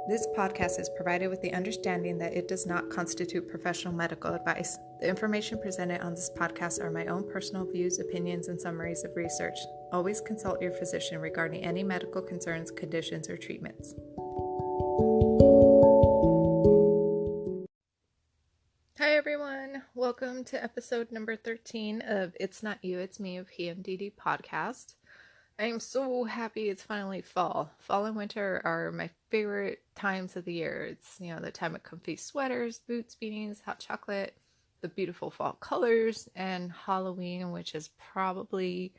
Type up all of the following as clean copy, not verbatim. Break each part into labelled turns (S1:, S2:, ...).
S1: This podcast is provided with the understanding that it does not constitute professional medical advice. The information presented on this podcast are my own personal views, opinions, and summaries of research. Always consult your physician regarding any medical concerns, conditions, or treatments. Hi everyone, welcome to episode number 13 of It's Not You, It's Me, a PMDD podcast. I am so happy it's finally fall. Fall and winter are my favorite times of the year. It's, the time of comfy sweaters, boots, beanies, hot chocolate, the beautiful fall colors, and Halloween, which is probably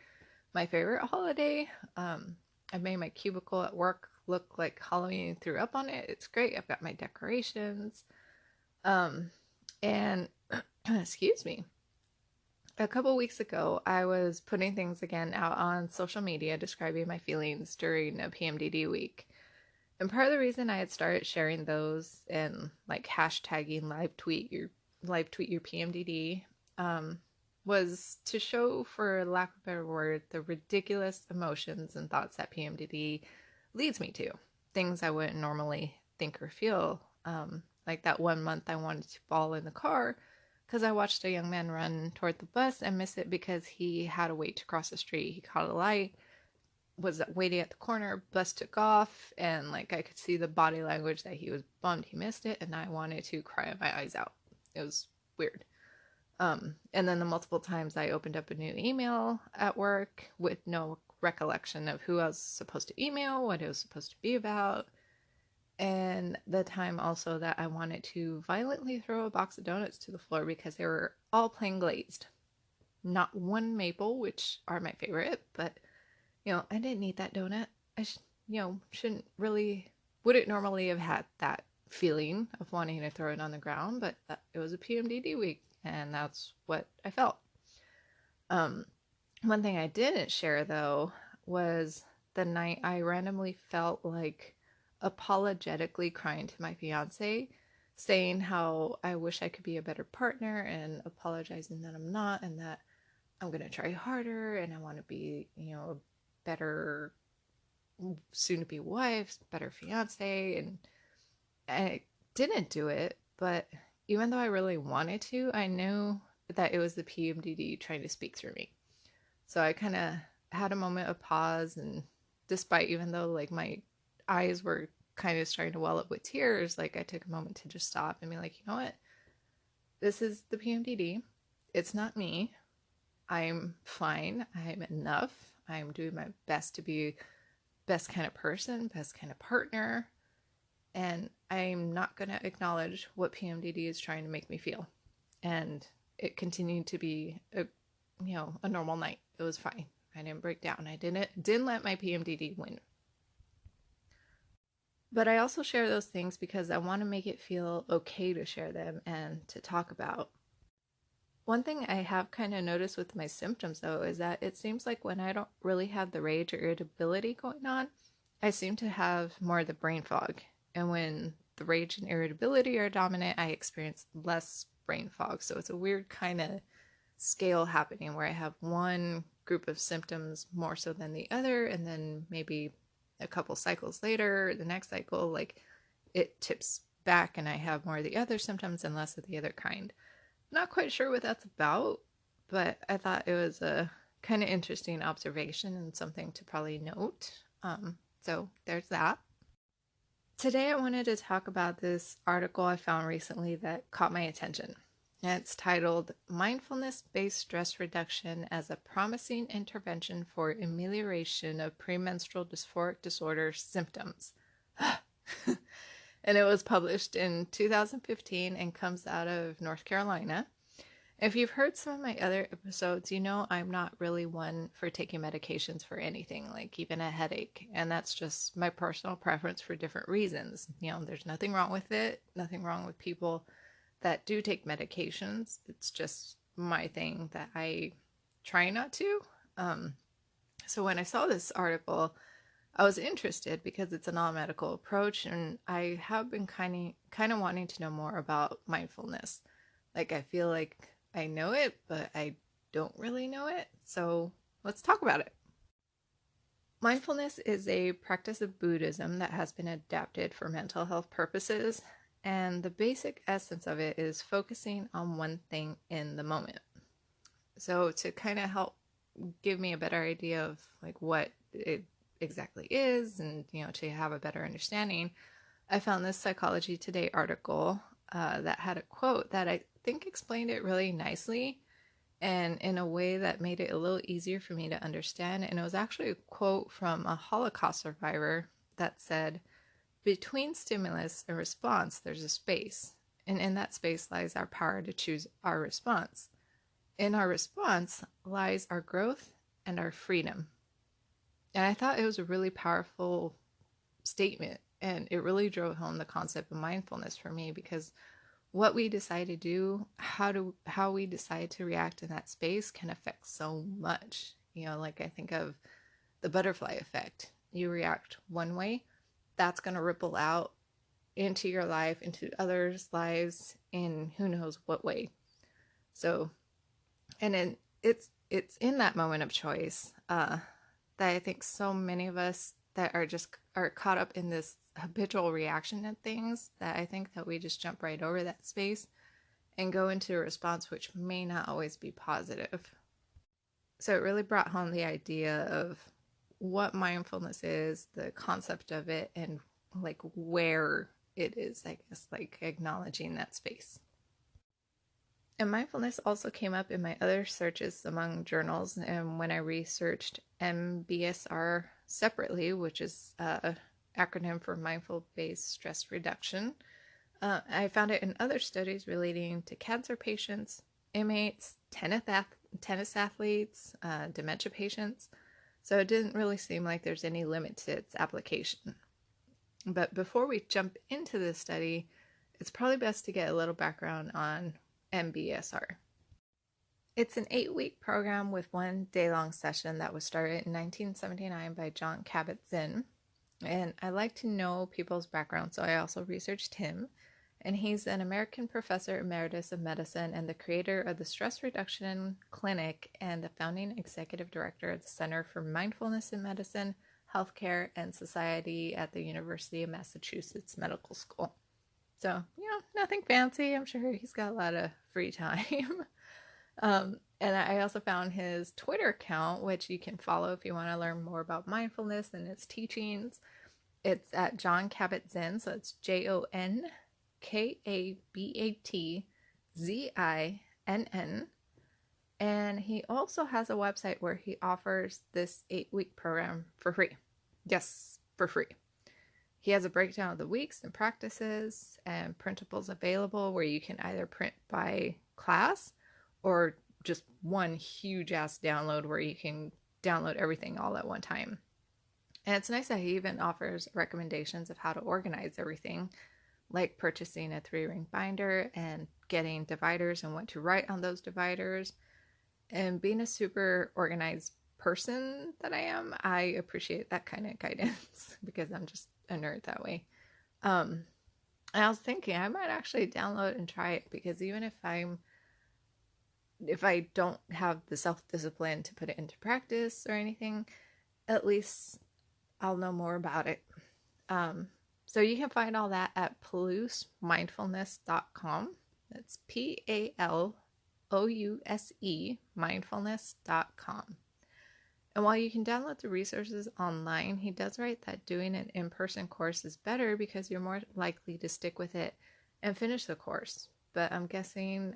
S1: my favorite holiday. I made my cubicle at work look like Halloween and threw up on it. It's great. I've got my decorations. And excuse me. A couple weeks ago, I was putting things again out on social media describing my feelings during a PMDD week. And part of the reason I had started sharing those and hashtagging live tweet your PMDD was to show, for lack of a better word, the ridiculous emotions and thoughts that PMDD leads me to. Things I wouldn't normally think or feel. Like that one month I wanted to fall in the car because I watched a young man run toward the bus and miss it because he had to wait to cross the street. He caught a light, was waiting at the corner, bus took off, and I could see the body language that he was bummed he missed it, and I wanted to cry my eyes out. It was weird. And then the multiple times I opened up a new email at work with no recollection of who I was supposed to email, what it was supposed to be about. And the time also that I wanted to violently throw a box of donuts to the floor because they were all plain glazed. Not one maple, which are my favorite, but, I didn't need that donut. I wouldn't normally have had that feeling of wanting to throw it on the ground, but it was a PMDD week, and that's what I felt. One thing I didn't share, though, was the night I randomly felt like apologetically crying to my fiance, saying how I wish I could be a better partner and apologizing that I'm not, and that I'm going to try harder and I want to be, a better soon-to-be wife, better fiance, and I didn't do it, but even though I really wanted to, I knew that it was the PMDD trying to speak through me. So I kind of had a moment of pause, and despite, even though my eyes were kind of starting to well up with tears, I took a moment to just stop and be like, you know what? This is the PMDD. It's not me. I'm fine. I'm enough. I'm doing my best to be best kind of person, best kind of partner. And I'm not going to acknowledge what PMDD is trying to make me feel. And it continued to be a normal night. It was fine. I didn't break down. I didn't let my PMDD win. But I also share those things because I want to make it feel okay to share them and to talk about. One thing I have kind of noticed with my symptoms, though, is that it seems like when I don't really have the rage or irritability going on, I seem to have more of the brain fog. And when the rage and irritability are dominant, I experience less brain fog. So it's a weird kind of scale happening where I have one group of symptoms more so than the other, and then maybe a couple cycles later, the next cycle, it tips back and I have more of the other symptoms and less of the other kind. Not quite sure what that's about, but I thought it was a kind of interesting observation and something to probably note. So there's that. Today I wanted to talk about this article I found recently that caught my attention. And it's titled Mindfulness-based Stress Reduction as a Promising Intervention for Amelioration of Premenstrual Dysphoric Disorder Symptoms. And it was published in 2015 and comes out of North Carolina. If you've heard some of my other episodes, I'm not really one for taking medications for anything, like even a headache. And that's just my personal preference for different reasons. There's nothing wrong with it, nothing wrong with people that do take medications. It's just my thing that I try not to. So when I saw this article, I was interested because it's a non-medical approach, and I have been kind of wanting to know more about mindfulness. I feel like I know it, but I don't really know it. So let's talk about it. Mindfulness is a practice of Buddhism that has been adapted for mental health purposes, and the basic essence of it is focusing on one thing in the moment. So to kind of help give me a better idea of like what it exactly is and to have a better understanding, I found this Psychology Today article that had a quote that I think explained it really nicely and in a way that made it a little easier for me to understand. And it was actually a quote from a Holocaust survivor that said, "Between stimulus and response, there's a space. And in that space lies our power to choose our response. In our response lies our growth and our freedom." And I thought it was a really powerful statement. And it really drove home the concept of mindfulness for me, because what we decide to do, how we decide to react in that space can affect so much. Like I think of the butterfly effect. You react one way, that's going to ripple out into your life, into others' lives in who knows what way. So, and then it's in that moment of choice that I think so many of us that are caught up in this habitual reaction to things, that I think that we just jump right over that space and go into a response which may not always be positive. So it really brought home the idea of what mindfulness is, the concept of it, and like where it is, I guess, like acknowledging that space. And mindfulness also came up in my other searches among journals, and when I researched MBSR separately, which is an acronym for Mindful-based Stress Reduction, I found it in other studies relating to cancer patients, inmates, tennis athletes, dementia patients. So it didn't really seem like there's any limit to its application. But before we jump into this study, it's probably best to get a little background on MBSR. It's an 8-week program with one day-long session that was started in 1979 by Jon Kabat-Zinn. And I like to know people's background, so I also researched him. And he's an American professor emeritus of medicine and the creator of the Stress Reduction Clinic and the founding executive director of the Center for Mindfulness in Medicine, Healthcare, and Society at the University of Massachusetts Medical School. So, nothing fancy. I'm sure he's got a lot of free time. And I also found his Twitter account, which you can follow if you want to learn more about mindfulness and its teachings. It's at Jon Kabat-Zinn, so it's JonKabatzinn. And he also has a website where he offers this 8-week program for free. Yes, for free. He has a breakdown of the weeks and practices and printables available where you can either print by class or just one huge ass download where you can download everything all at one time. And it's nice that he even offers recommendations of how to organize everything, like purchasing a 3-ring binder and getting dividers and what to write on those dividers. And being a super organized person that I am, I appreciate that kind of guidance because I'm just a nerd that way. And I was thinking I might actually download and try it, because even if I don't have the self-discipline to put it into practice or anything, at least I'll know more about it. So you can find all that at palouse-mindfulness.com. That's PALOUSE mindfulness.com. And while you can download the resources online, he does write that doing an in-person course is better because you're more likely to stick with it and finish the course. But I'm guessing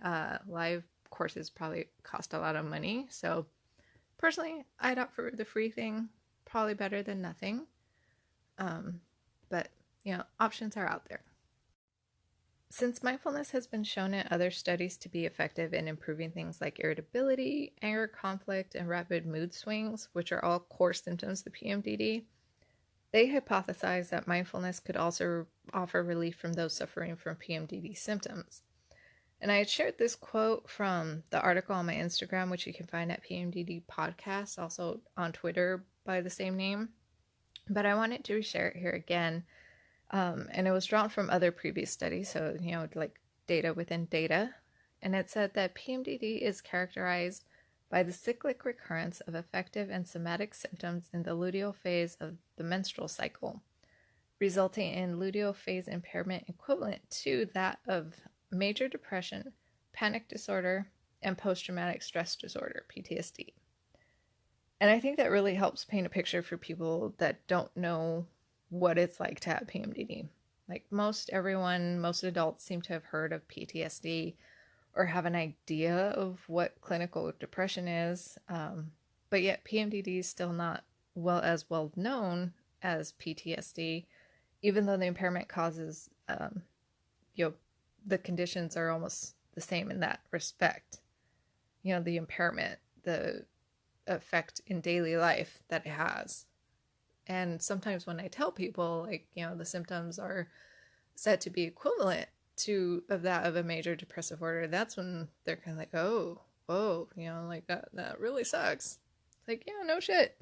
S1: live courses probably cost a lot of money. So personally, I'd opt for the free thing, probably better than nothing. But options are out there. Since mindfulness has been shown in other studies to be effective in improving things like irritability, anger, conflict, and rapid mood swings, which are all core symptoms of PMDD, they hypothesized that mindfulness could also offer relief from those suffering from PMDD symptoms. And I had shared this quote from the article on my Instagram, which you can find at PMDD Podcast, also on Twitter by the same name. But I wanted to share it here again. And it was drawn from other previous studies, so, like data within data. And it said that PMDD is characterized by the cyclic recurrence of affective and somatic symptoms in the luteal phase of the menstrual cycle, resulting in luteal phase impairment equivalent to that of major depression, panic disorder, and post-traumatic stress disorder, PTSD. And I think that really helps paint a picture for people that don't know what it's like to have PMDD. Like most adults seem to have heard of PTSD or have an idea of what clinical depression is, but yet PMDD is still not as well known as PTSD, even though the impairment causes, the conditions are almost the same in that respect. The impairment, the effect in daily life that it has. And sometimes when I tell people, the symptoms are said to be equivalent of that of a major depressive order, that's when they're kind of like, oh, whoa, that really sucks. Like, yeah, no shit.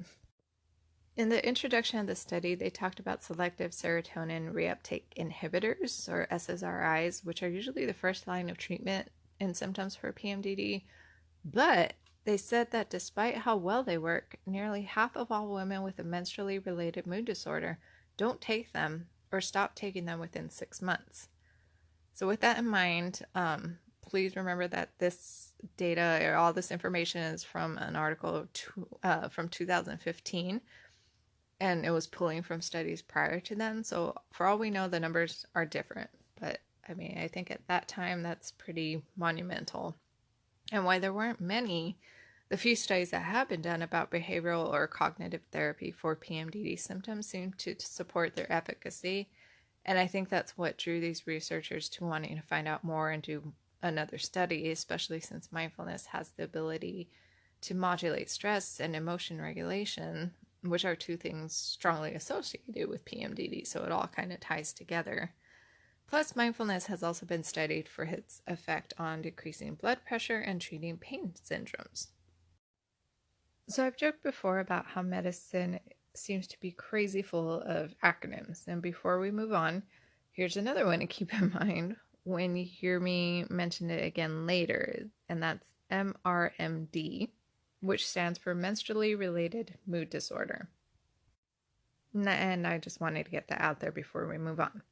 S1: In the introduction of the study, they talked about selective serotonin reuptake inhibitors, or SSRIs, which are usually the first line of treatment in symptoms for PMDD. But they said that despite how well they work, nearly half of all women with a menstrually related mood disorder don't take them or stop taking them within 6 months. So with that in mind, please remember that this data or all this information is from an article from 2015, and it was pulling from studies prior to then. So for all we know, the numbers are different. But I think at that time, that's pretty monumental. And while there weren't many, the few studies that have been done about behavioral or cognitive therapy for PMDD symptoms seem to support their efficacy. And I think that's what drew these researchers to wanting to find out more and do another study, especially since mindfulness has the ability to modulate stress and emotion regulation, which are two things strongly associated with PMDD. So it all kind of ties together. Plus, mindfulness has also been studied for its effect on decreasing blood pressure and treating pain syndromes. So I've joked before about how medicine seems to be crazy full of acronyms. And before we move on, here's another one to keep in mind when you hear me mention it again later, and that's MRMD, which stands for menstrually related mood disorder. And I just wanted to get that out there before we move on.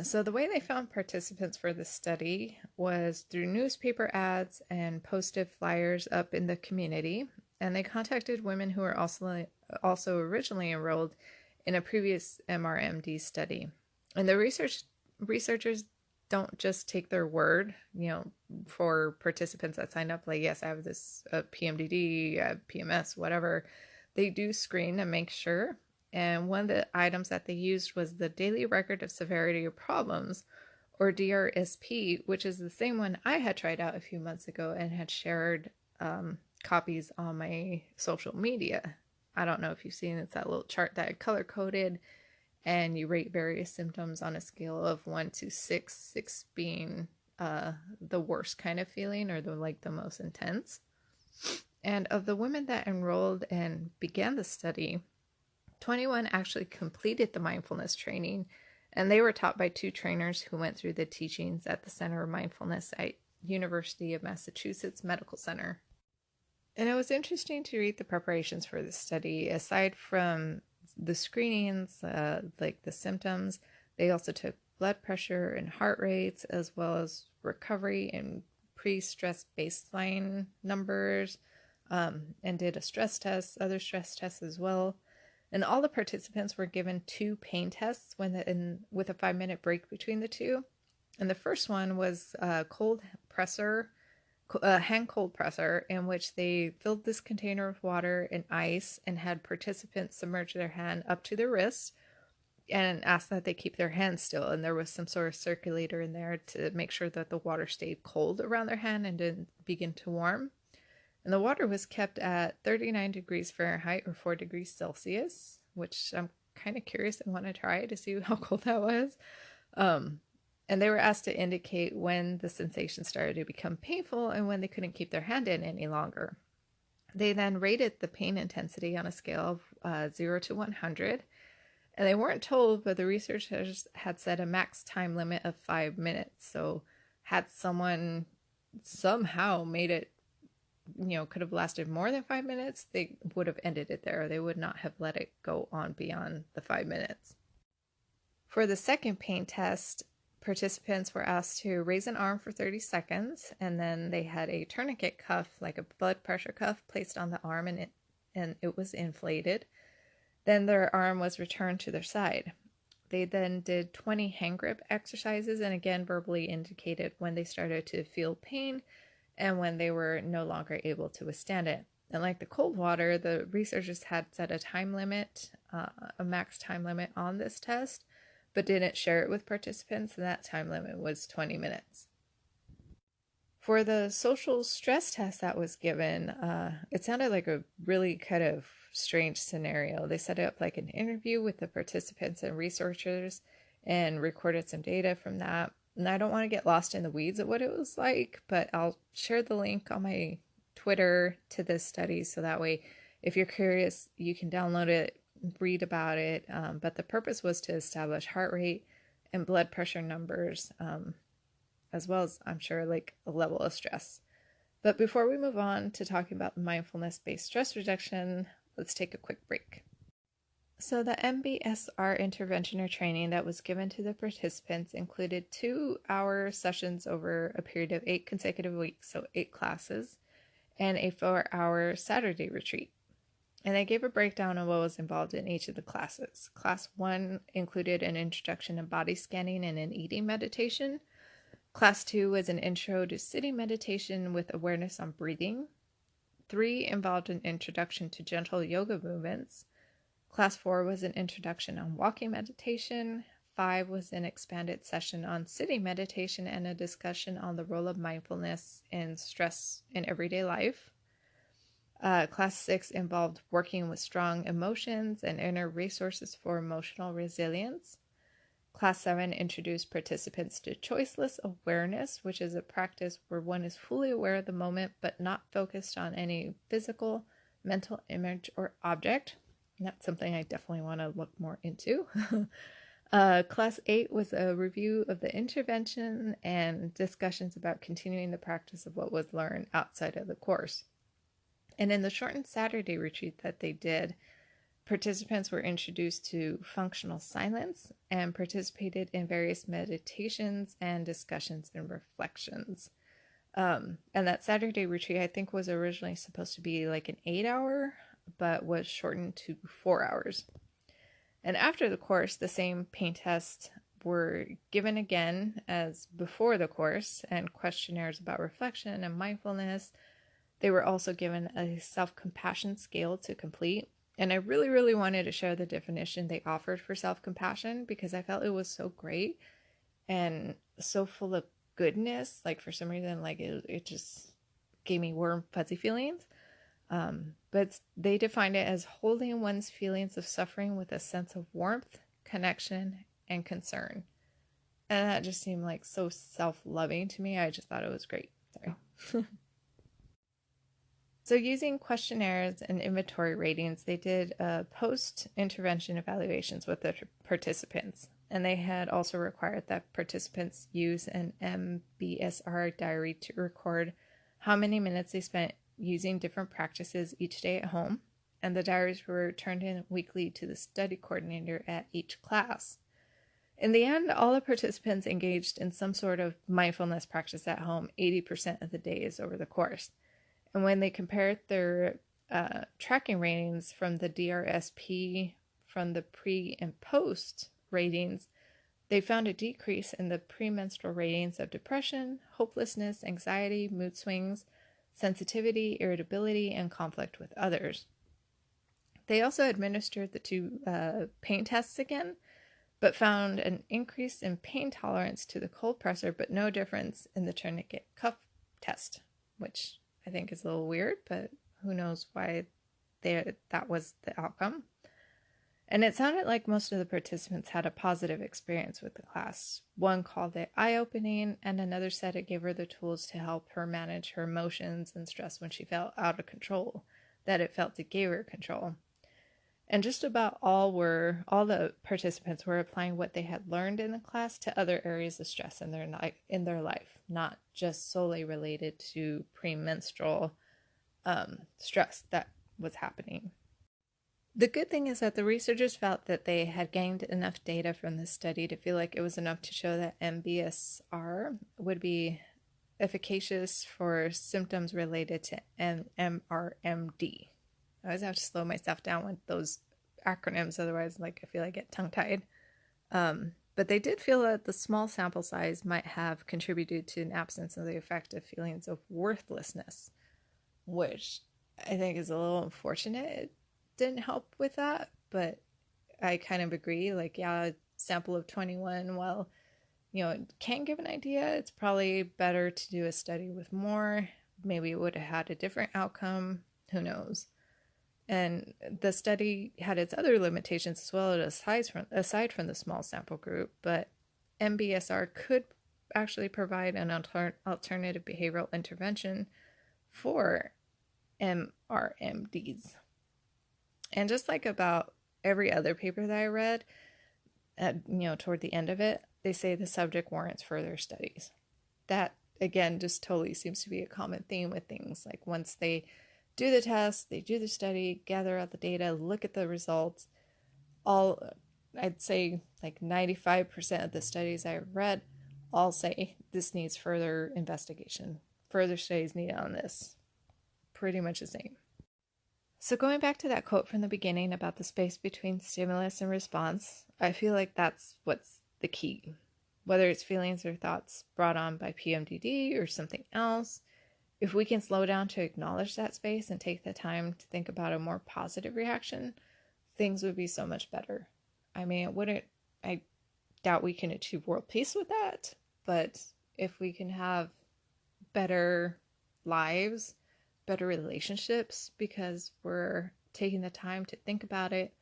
S1: So the way they found participants for the study was through newspaper ads and posted flyers up in the community, and they contacted women who were also originally enrolled in a previous MRMD study. And the researchers don't just take their word, for participants that signed up, like, yes, I have this PMDD, I have PMS, whatever. They do screen and make sure. And one of the items that they used was the Daily Record of Severity of Problems, or DRSP, which is the same one I had tried out a few months ago and had shared copies on my social media. I don't know if you've seen, it's that little chart that I color-coded, and you rate various symptoms on a scale of 1 to 6, 6 being the worst kind of feeling, or the most intense. And of the women that enrolled and began the study, 21 actually completed the mindfulness training, and they were taught by 2 trainers who went through the teachings at the Center of Mindfulness at University of Massachusetts Medical Center. And it was interesting to read the preparations for this study. Aside from the screenings, like the symptoms, they also took blood pressure and heart rates, as well as recovery and pre-stress baseline numbers, and did a stress test, other stress tests as well. And all the participants were given 2 pain tests with a 5-minute break between the 2. And the first one was a hand cold presser, in which they filled this container with water and ice and had participants submerge their hand up to their wrist and asked that they keep their hands still. And there was some sort of circulator in there to make sure that the water stayed cold around their hand and didn't begin to warm. And the water was kept at 39 degrees Fahrenheit or 4 degrees Celsius, which I'm kind of curious and want to try to see how cold that was. And they were asked to indicate when the sensation started to become painful and when they couldn't keep their hand in any longer. They then rated the pain intensity on a scale of 0 to 100. And they weren't told, but the researchers had set a max time limit of 5 minutes. So had someone somehow made it could have lasted more than 5 minutes, they would have ended it there. They would not have let it go on beyond the 5 minutes. For the second pain test, participants were asked to raise an arm for 30 seconds, and then they had a tourniquet cuff, like a blood pressure cuff, placed on the arm, and it was inflated. Then their arm was returned to their side. They then did 20 hand grip exercises and again verbally indicated when they started to feel pain and when they were no longer able to withstand it. And like the cold water, the researchers had set a time limit, a max time limit on this test, but didn't share it with participants, and that time limit was 20 minutes. For the social stress test that was given, it sounded like a really kind of strange scenario. They set it up like an interview with the participants and researchers and recorded some data from that. And I don't want to get lost in the weeds of what it was like, but I'll share the link on my Twitter to this study so that way if you're curious, you can download it, read about it. But the purpose was to establish heart rate and blood pressure numbers, as well as, I'm sure, like a level of stress. But before we move on to talking about mindfulness-based stress reduction, let's take a quick break. So the MBSR intervention or training that was given to the participants included 2-hour sessions over a period of 8 consecutive weeks, so 8 classes, and a 4-hour Saturday retreat. And they gave a breakdown of what was involved in each of the classes. Class 1 included an introduction to body scanning and an eating meditation. Class 2 was an intro to sitting meditation with awareness on breathing. 3 involved an introduction to gentle yoga movements. Class 4 was an introduction on walking meditation. 5 was an expanded session on sitting meditation and a discussion on the role of mindfulness in stress in everyday life. Class 6 involved working with strong emotions and inner resources for emotional resilience. Class 7 introduced participants to choiceless awareness, which is a practice where one is fully aware of the moment but not focused on any physical, mental image, or object. And that's something I definitely want to look more into. Class 8 was a review of the intervention and discussions about continuing the practice of what was learned outside of the course. And in the shortened Saturday retreat that they did, participants were introduced to functional silence and participated in various meditations and discussions and reflections. And that Saturday retreat, I think, was originally supposed to be like an 8-hour, but was shortened to 4 hours. And after the course, the same pain tests were given again as before the course, and questionnaires about reflection and mindfulness. They were also given a self-compassion scale to complete. And I really, really wanted to share the definition they offered for self-compassion because I felt it was so great and so full of goodness. Like for some reason, like it just gave me warm, fuzzy feelings. But they defined it as holding one's feelings of suffering with a sense of warmth, connection, and concern. And that just seemed like so self-loving to me. I just thought it was great. Sorry. So using questionnaires and inventory ratings, they did post-intervention evaluations with the participants. And they had also required that participants use an MBSR diary to record how many minutes they spent using different practices each day at home. And the diaries were turned in weekly to the study coordinator at each class. In the end, all the participants engaged in some sort of mindfulness practice at home 80% of the days over the course. And when they compared their tracking ratings from the DRSP from the pre and post ratings, they found a decrease in the premenstrual ratings of depression, hopelessness, anxiety, mood swings, sensitivity, irritability, and conflict with others. They also administered the 2 pain tests again, but found an increase in pain tolerance to the cold pressor, but no difference in the tourniquet cuff test, which I think is a little weird, but who knows why that was the outcome. And it sounded like most of the participants had a positive experience with the class. One called it eye-opening, and another said it gave her the tools to help her manage her emotions and stress when she felt out of control, that it felt it gave her control. And just about all the participants were applying what they had learned in the class to other areas of stress in their life, not just solely related to premenstrual stress that was happening. The good thing is that the researchers felt that they had gained enough data from this study to feel like it was enough to show that MBSR would be efficacious for symptoms related to MRMD. I always have to slow myself down with those acronyms, otherwise, I feel like I get tongue-tied. But they did feel that the small sample size might have contributed to an absence of the effect of feelings of worthlessness, which I think is a little unfortunate. It didn't help with that, but I kind of agree. A sample of 21, well, it can give an idea. It's probably better to do a study with more. Maybe it would have had a different outcome. Who knows? And the study had its other limitations as well, aside from the small sample group, but MBSR could actually provide an alternative behavioral intervention for MRMDs. And just like about every other paper that I read, toward the end of it, they say the subject warrants further studies. That, again, just totally seems to be a common theme with things. Like once they do the test, they do the study, gather out the data, look at the results. I'd say 95% of the studies I've read all say this needs further investigation. Further studies needed on this. Pretty much the same. So going back to that quote from the beginning about the space between stimulus and response, I feel like that's what's the key. Whether it's feelings or thoughts brought on by PMDD or something else, if we can slow down to acknowledge that space and take the time to think about a more positive reaction, things would be so much better. I doubt we can achieve world peace with that, but if we can have better lives, better relationships, because we're taking the time to think about it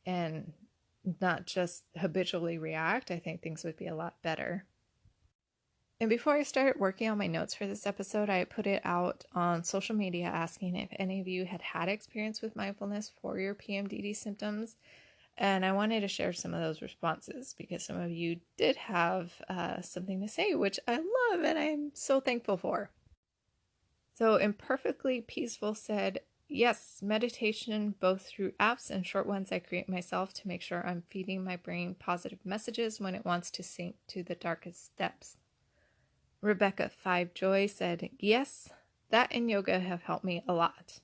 S1: and not just habitually react, I think things would be a lot better. And before I started working on my notes for this episode, I put it out on social media asking if any of you had experience with mindfulness for your PMDD symptoms. And I wanted to share some of those responses because some of you did have something to say, which I love and I'm so thankful for. So Imperfectly Peaceful said, yes, meditation, both through apps and short ones I create myself to make sure I'm feeding my brain positive messages when it wants to sink to the darkest depths. Rebecca 5 Joy said, yes, that and yoga have helped me a lot.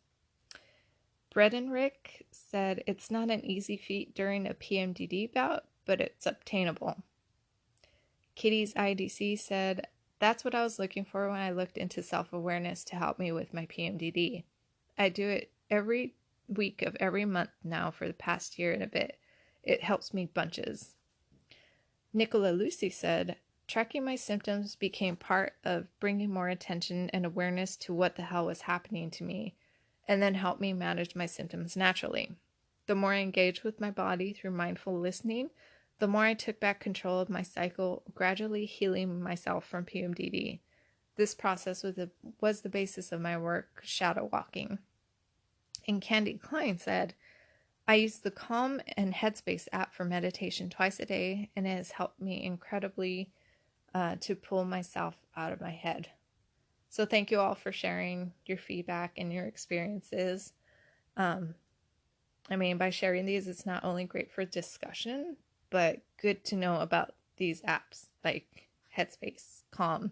S1: Brett and Rick said, it's not an easy feat during a PMDD bout, but it's obtainable. Kitty's IDC said, that's what I was looking for when I looked into self-awareness to help me with my PMDD. I do it every week of every month now for the past year and a bit. It helps me bunches. Nicola Lucy said, tracking my symptoms became part of bringing more attention and awareness to what the hell was happening to me, and then helped me manage my symptoms naturally. The more I engaged with my body through mindful listening, the more I took back control of my cycle, gradually healing myself from PMDD. This process was the basis of my work, shadow walking. And Candy Klein said, I use the Calm and Headspace app for meditation twice a day, and it has helped me incredibly to pull myself out of my head. So thank you all for sharing your feedback and your experiences. By sharing these, it's not only great for discussion, but good to know about these apps like Headspace, Calm.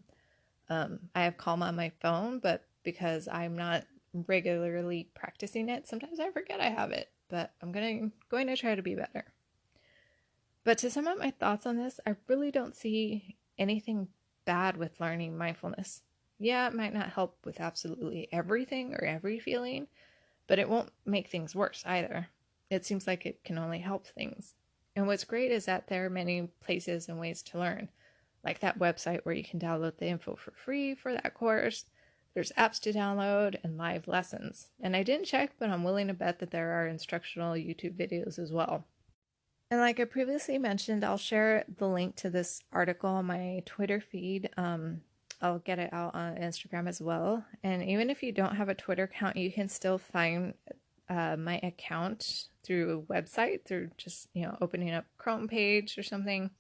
S1: I have Calm on my phone, but because I'm not regularly practicing it, sometimes I forget I have it, but I'm going to try to be better. But to sum up my thoughts on this, I really don't see anything bad with learning mindfulness. Yeah, it might not help with absolutely everything or every feeling, but it won't make things worse either. It seems like it can only help things. And what's great is that there are many places and ways to learn, like that website where you can download the info for free for that course. There's apps to download and live lessons. And I didn't check, but I'm willing to bet that there are instructional YouTube videos as well. And like I previously mentioned, I'll share the link to this article on my Twitter feed. I'll get it out on Instagram as well. And even if you don't have a Twitter account, you can still find my account through a website, through just, opening up Chrome page or something.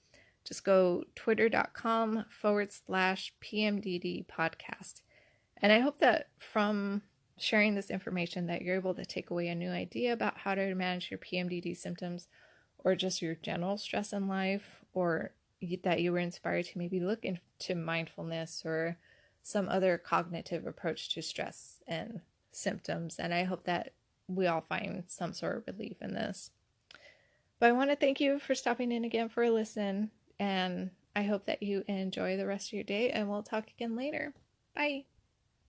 S1: Just go twitter.com/PMDD podcast. And I hope that from sharing this information that you're able to take away a new idea about how to manage your PMDD symptoms or just your general stress in life, or that you were inspired to maybe look into mindfulness or some other cognitive approach to stress and symptoms. And I hope that we all find some sort of relief in this. But I want to thank you for stopping in again for a listen, and I hope that you enjoy the rest of your day, and we'll talk again later. Bye.